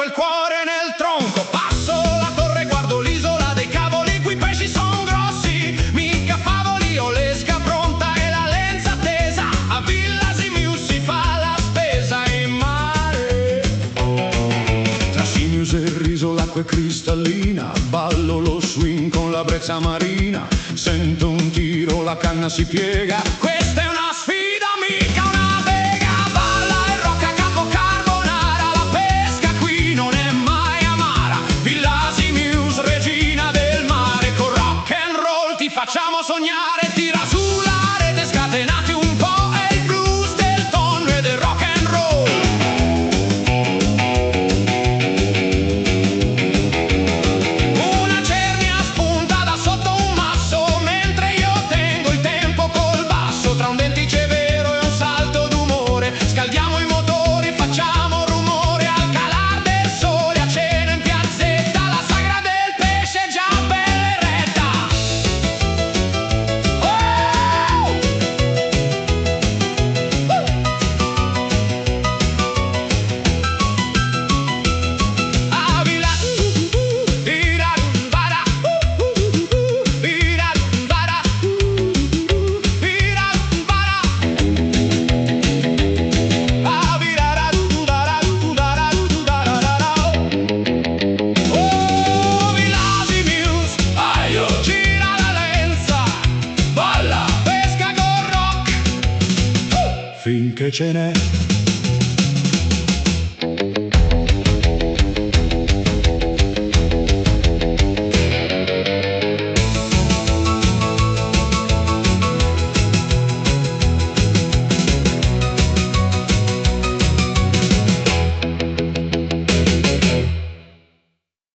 il cuore nel tronco. Passo la torre, guardo l'isola dei cavoli, qui i pesci son grossi, mica favoli. Ho l'esca pronta e la lenza tesa, a Villa Simius si fa la spesa in mare. Tra Simius e il riso l'acqua è cristallina, ballo lo swing con la brezza marina. Sento un tiro, la canna si piega, questa è una sfida, mica una vega. Balla e rocca Capo Carbonara, la pesca qui non è mai amara. Villa Simius, regina del mare, con rock and roll ti facciamo sognare. Tira su la rete, scatenati un po', è il blues del tonno e del rock and roll. Una cernia spunta da sotto un masso, mentre io tengo il tempo col basso. Tra un dentice vero e un salto d'umore, scaldiamo i motori, facciamo rumore. Al calar del sole, a cena in piazzetta, la sagra del pesce è già bella eretta. A Villa Irarumbara, Irarumbara, Irarumbara. A Virararumbara, Udararudararara. Oh, Villa Simius, aio, gira la lenza, balla, pesca con rock, finché ce n'è.